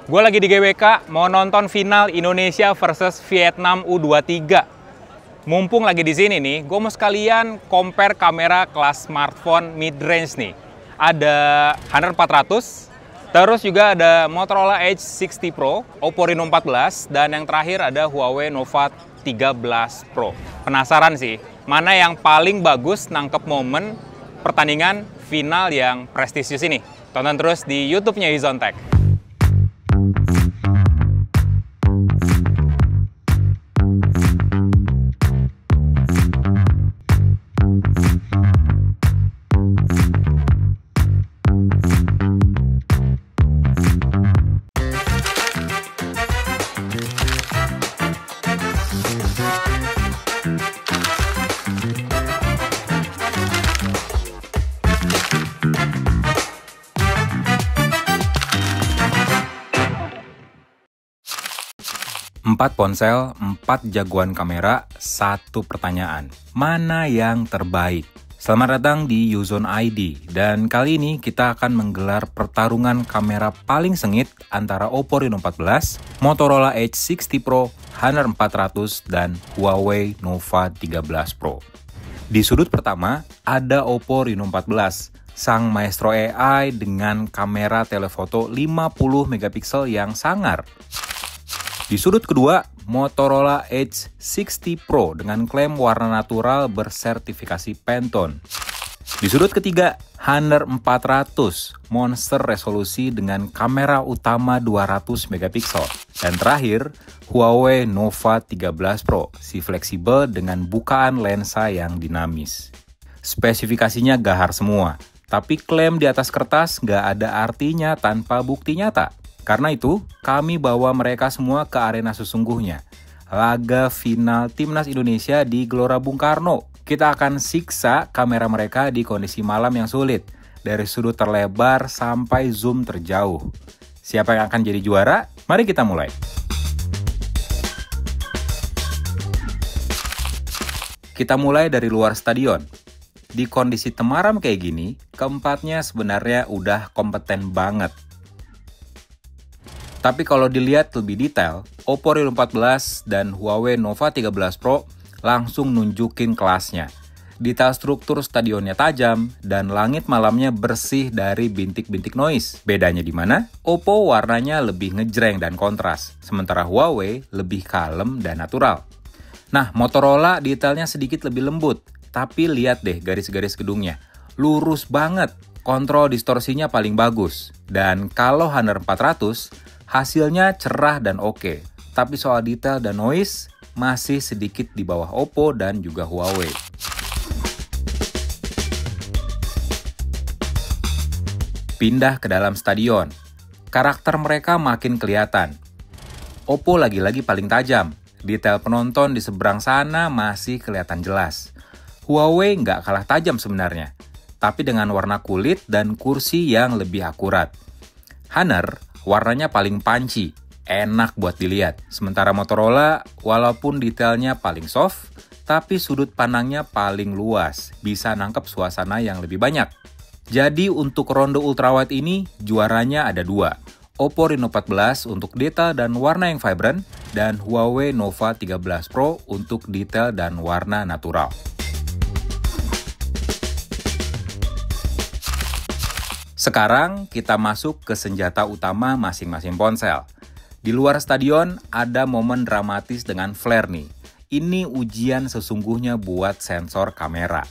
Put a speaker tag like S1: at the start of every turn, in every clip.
S1: Gue lagi di GWK, mau nonton final Indonesia versus Vietnam U23. Mumpung lagi di sini nih, gue mau sekalian compare kamera kelas smartphone mid-range nih. Ada Honor 400, terus juga ada Motorola Edge 60 Pro, Oppo Reno 14, dan yang terakhir ada Huawei Nova 13 Pro. Penasaran sih, mana yang paling bagus nangkep momen pertandingan final yang prestisius ini? Tonton terus di YouTube-nya Yuzon Tech. Empat ponsel, 4 jagoan kamera, 1 pertanyaan. Mana yang terbaik? Selamat datang di Yuzon ID, dan kali ini kita akan menggelar pertarungan kamera paling sengit antara Oppo Reno 14, Motorola Edge 60 Pro, Honor 400, dan Huawei Nova 13 Pro. Di sudut pertama, ada Oppo Reno 14, sang maestro AI dengan kamera telefoto 50 megapiksel yang sangar. Di sudut kedua, Motorola Edge 60 Pro dengan klaim warna natural bersertifikasi Pantone. Di sudut ketiga, Honor 400, monster resolusi dengan kamera utama 200 megapiksel. Dan terakhir, Huawei Nova 13 Pro, si fleksibel dengan bukaan lensa yang dinamis. Spesifikasinya gahar semua, tapi klaim di atas kertas gak ada artinya tanpa bukti nyata. Karena itu, kami bawa mereka semua ke arena sesungguhnya. Laga final Timnas Indonesia di Gelora Bung Karno. Kita akan siksa kamera mereka di kondisi malam yang sulit. Dari sudut terlebar sampai zoom terjauh. Siapa yang akan jadi juara? Mari kita mulai. Kita mulai dari luar stadion. Di kondisi temaram kayak gini, keempatnya sebenarnya udah kompeten banget. Tapi kalau dilihat lebih detail, Oppo Reno 14 dan Huawei Nova 13 Pro langsung nunjukin kelasnya. Detail struktur stadionnya tajam dan langit malamnya bersih dari bintik-bintik noise. Bedanya di mana? Oppo warnanya lebih ngejreng dan kontras, sementara Huawei lebih kalem dan natural. Nah, Motorola detailnya sedikit lebih lembut, tapi lihat deh garis-garis gedungnya. Lurus banget, kontrol distorsinya paling bagus. Dan kalau Honor 400, hasilnya cerah dan oke, tapi soal detail dan noise masih sedikit di bawah Oppo dan juga Huawei. Pindah ke dalam stadion, karakter mereka makin kelihatan. Oppo lagi-lagi paling tajam, detail penonton di seberang sana masih kelihatan jelas. Huawei nggak kalah tajam sebenarnya, tapi dengan warna kulit dan kursi yang lebih akurat. Honor warnanya paling punchy, enak buat dilihat. Sementara Motorola, walaupun detailnya paling soft, tapi sudut pandangnya paling luas, bisa nangkep suasana yang lebih banyak. Jadi untuk ronde ultrawide ini, juaranya ada 2. Oppo Reno 14 untuk detail dan warna yang vibrant, dan Huawei Nova 13 Pro untuk detail dan warna natural. Sekarang kita masuk ke senjata utama masing-masing ponsel. Di luar stadion ada momen dramatis dengan flare nih. Ini ujian sesungguhnya buat sensor kamera.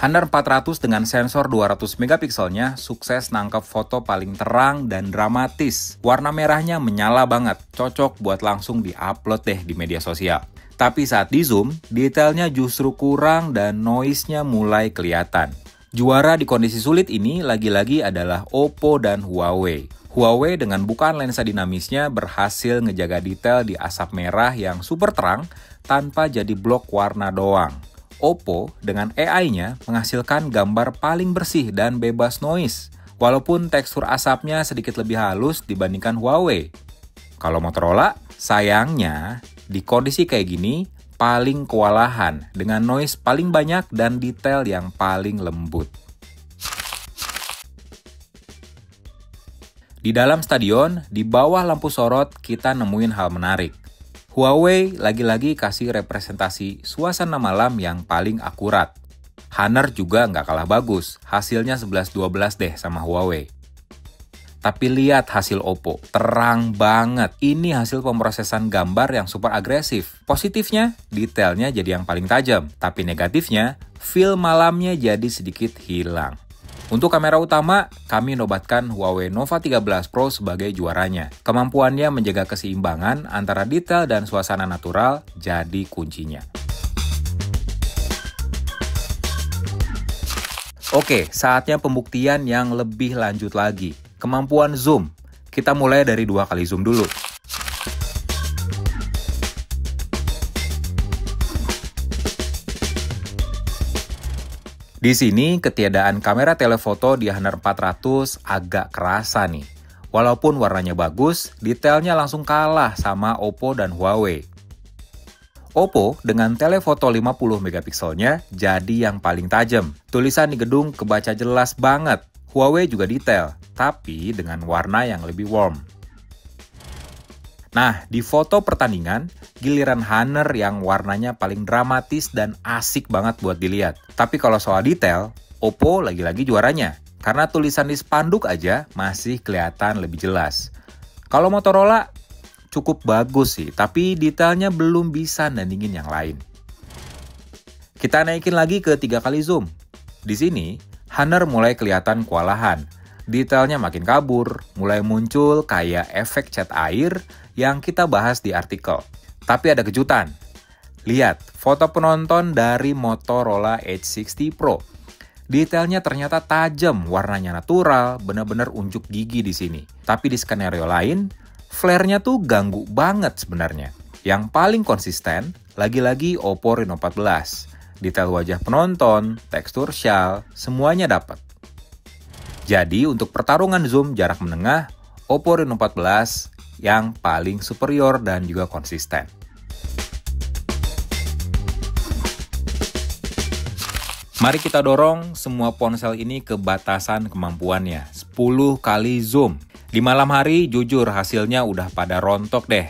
S1: Honor 400 dengan sensor 200 megapikselnya sukses nangkep foto paling terang dan dramatis. Warna merahnya menyala banget, cocok buat langsung di-upload deh di media sosial. Tapi saat di zoom, detailnya justru kurang dan noise-nya mulai kelihatan. Juara di kondisi sulit ini lagi-lagi adalah Oppo dan Huawei. Huawei dengan bukaan lensa dinamisnya berhasil ngejaga detail di asap merah yang super terang tanpa jadi blok warna doang. Oppo dengan AI-nya menghasilkan gambar paling bersih dan bebas noise, walaupun tekstur asapnya sedikit lebih halus dibandingkan Huawei. Kalau Motorola, sayangnya di kondisi kayak gini, paling kewalahan dengan noise paling banyak dan detail yang paling lembut. Di dalam stadion, di bawah lampu sorot, kita nemuin hal menarik. Huawei lagi-lagi kasih representasi suasana malam yang paling akurat. Honor juga nggak kalah bagus, hasilnya 11-12 deh sama Huawei. Tapi lihat hasil Oppo, terang banget. Ini hasil pemrosesan gambar yang super agresif. Positifnya, detailnya jadi yang paling tajam. Tapi negatifnya, feel malamnya jadi sedikit hilang. Untuk kamera utama, kami nobatkan Huawei Nova 13 Pro sebagai juaranya. Kemampuannya menjaga keseimbangan antara detail dan suasana natural jadi kuncinya. Oke, saatnya pembuktian yang lebih lanjut lagi. Kemampuan zoom. Kita mulai dari 2 kali zoom dulu. Di sini, ketiadaan kamera telefoto di Honor 400 agak kerasa nih. Walaupun warnanya bagus, detailnya langsung kalah sama Oppo dan Huawei. Oppo dengan telefoto 50 megapikselnya jadi yang paling tajam. Tulisan di gedung kebaca jelas banget. Huawei juga detail, tapi dengan warna yang lebih warm. Nah, di foto pertandingan, giliran Honor yang warnanya paling dramatis dan asik banget buat dilihat. Tapi kalau soal detail, Oppo lagi-lagi juaranya. Karena tulisan di spanduk aja masih kelihatan lebih jelas. Kalau Motorola, cukup bagus sih, tapi detailnya belum bisa nandingin yang lain. Kita naikin lagi ke 3 kali zoom. Di sini, Honor mulai kelihatan kewalahan. Detailnya makin kabur, mulai muncul kayak efek cat air yang kita bahas di artikel. Tapi ada kejutan. Lihat, foto penonton dari Motorola Edge 60 Pro. Detailnya ternyata tajam, warnanya natural, benar-benar unjuk gigi di sini. Tapi di skenario lain, flare-nya tuh ganggu banget sebenarnya. Yang paling konsisten, lagi-lagi Oppo Reno 14. Detail wajah penonton, tekstur shawl, semuanya dapat. Jadi untuk pertarungan zoom jarak menengah, Oppo Reno 14 yang paling superior dan juga konsisten. Mari kita dorong semua ponsel ini ke batasan kemampuannya, 10 kali zoom. Di malam hari, jujur hasilnya udah pada rontok deh.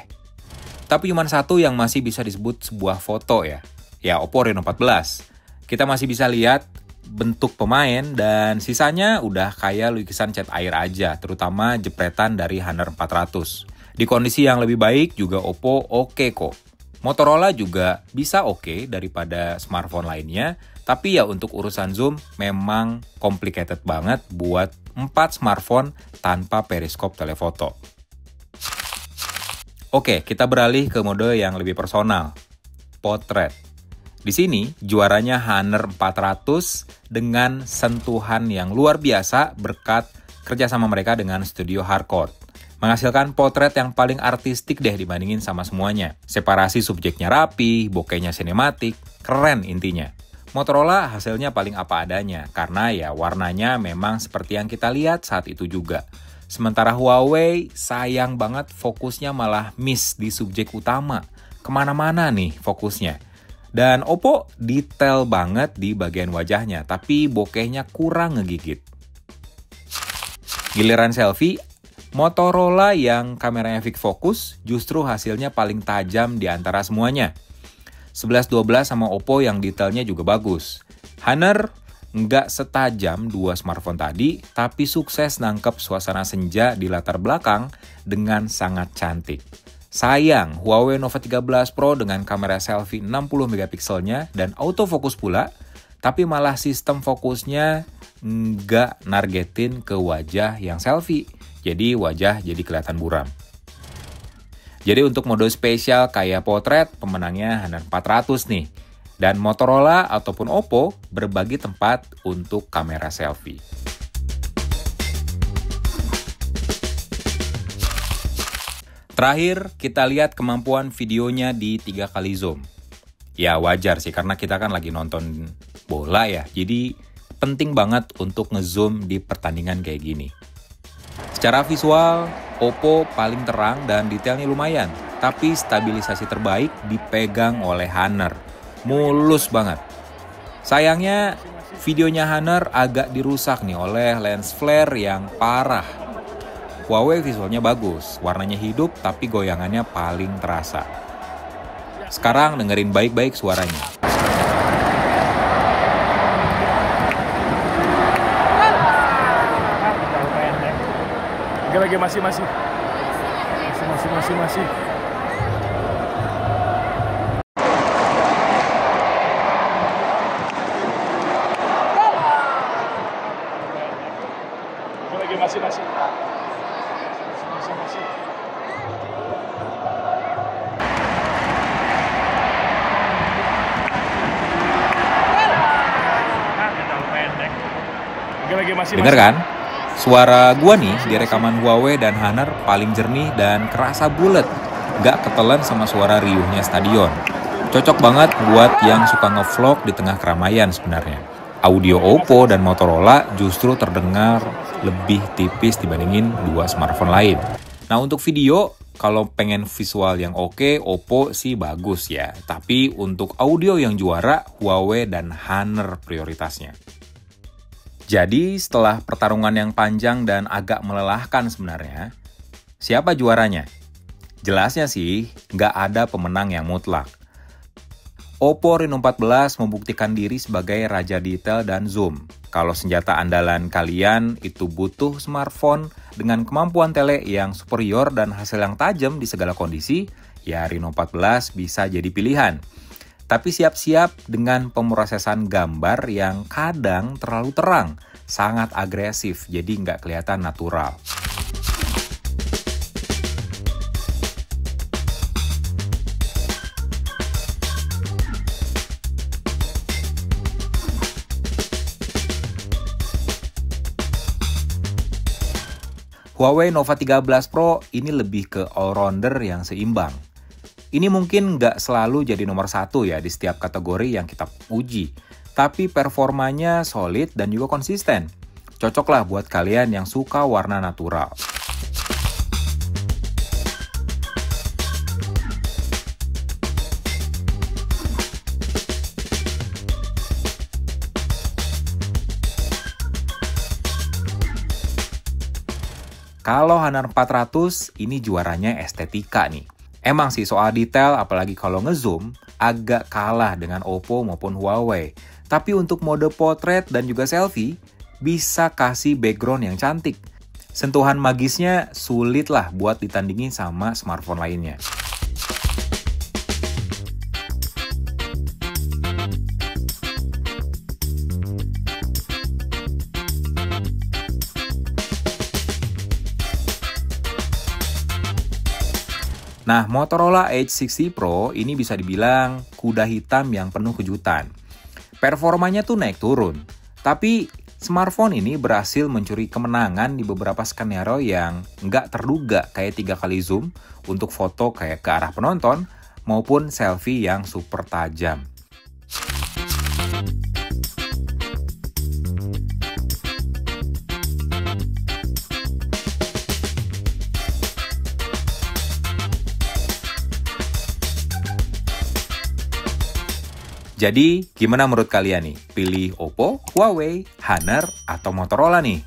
S1: Tapi cuma satu yang masih bisa disebut sebuah foto ya. Ya, Oppo Reno 14. Kita masih bisa lihat bentuk pemain dan sisanya udah kayak lukisan cat air aja, terutama jepretan dari Honor 400. Di kondisi yang lebih baik juga Oppo oke kok. Motorola juga bisa oke daripada smartphone lainnya, tapi ya untuk urusan zoom memang complicated banget buat 4 smartphone tanpa periskop telefoto. Oke, kita beralih ke mode yang lebih personal, potret. Di sini, juaranya Honor 400 dengan sentuhan yang luar biasa berkat kerjasama mereka dengan studio Harcourt. Menghasilkan potret yang paling artistik deh dibandingin sama semuanya. Separasi subjeknya rapi, bokehnya sinematik, keren intinya. Motorola hasilnya paling apa adanya, karena ya warnanya memang seperti yang kita lihat saat itu juga. Sementara Huawei, sayang banget fokusnya malah miss di subjek utama. Kemana-mana nih fokusnya. Dan Oppo detail banget di bagian wajahnya, tapi bokehnya kurang ngegigit. Giliran selfie, Motorola yang kameranya fix focus justru hasilnya paling tajam di antara semuanya. 11-12 sama Oppo yang detailnya juga bagus. Honor nggak setajam 2 smartphone tadi, tapi sukses nangkep suasana senja di latar belakang dengan sangat cantik. Sayang, Huawei Nova 13 Pro dengan kamera selfie 60 megapikselnya dan autofocus pula, tapi malah sistem fokusnya nggak nargetin ke wajah yang selfie. Jadi wajah jadi kelihatan buram. Jadi untuk mode spesial kayak potret, pemenangnya Honor 400 nih. Dan Motorola ataupun Oppo berbagi tempat untuk kamera selfie. Terakhir, kita lihat kemampuan videonya di 3 kali zoom. Ya wajar sih, karena kita kan lagi nonton bola ya. Jadi penting banget untuk ngezoom di pertandingan kayak gini. Secara visual, Oppo paling terang dan detailnya lumayan. Tapi stabilisasi terbaik dipegang oleh Honor. Mulus banget. Sayangnya, videonya Honor agak dirusak nih oleh lens flare yang parah. Huawei visualnya bagus, warnanya hidup tapi goyangannya paling terasa. Sekarang dengerin baik-baik suaranya.
S2: Lagi masih.
S1: Dengar kan? Suara gua nih di rekaman Huawei dan Honor paling jernih dan kerasa bulet. Gak ketelan sama suara riuhnya stadion. Cocok banget buat yang suka ngevlog di tengah keramaian sebenarnya. Audio Oppo dan Motorola justru terdengar lebih tipis dibandingin dua smartphone lain. Nah untuk video, kalau pengen visual yang oke, Oppo sih bagus ya. Tapi untuk audio yang juara, Huawei dan Honor prioritasnya. Jadi setelah pertarungan yang panjang dan agak melelahkan sebenarnya, siapa juaranya? Jelasnya sih, nggak ada pemenang yang mutlak. Oppo Reno 14 membuktikan diri sebagai raja detail dan zoom. Kalau senjata andalan kalian itu butuh smartphone dengan kemampuan tele yang superior dan hasil yang tajam di segala kondisi, ya Reno 14 bisa jadi pilihan. Tapi siap-siap dengan pemrosesan gambar yang kadang terlalu terang, sangat agresif, jadi nggak kelihatan natural. Huawei Nova 13 Pro ini lebih ke all-rounder yang seimbang. Ini mungkin nggak selalu jadi nomor satu ya di setiap kategori yang kita uji, tapi performanya solid dan juga konsisten. Cocoklah buat kalian yang suka warna natural. Kalau Honor 400, ini juaranya estetika nih. Emang sih soal detail, apalagi kalau ngezoom, agak kalah dengan Oppo maupun Huawei. Tapi untuk mode potret dan juga selfie, bisa kasih background yang cantik. Sentuhan magisnya sulit lah buat ditandingi sama smartphone lainnya. Nah, Motorola Edge 60 Pro ini bisa dibilang kuda hitam yang penuh kejutan. Performanya tuh naik turun, tapi smartphone ini berhasil mencuri kemenangan di beberapa skenario yang nggak terduga, kayak 3 kali zoom untuk foto kayak ke arah penonton, maupun selfie yang super tajam. Jadi, gimana menurut kalian nih? Pilih Oppo, Huawei, Honor, atau Motorola nih?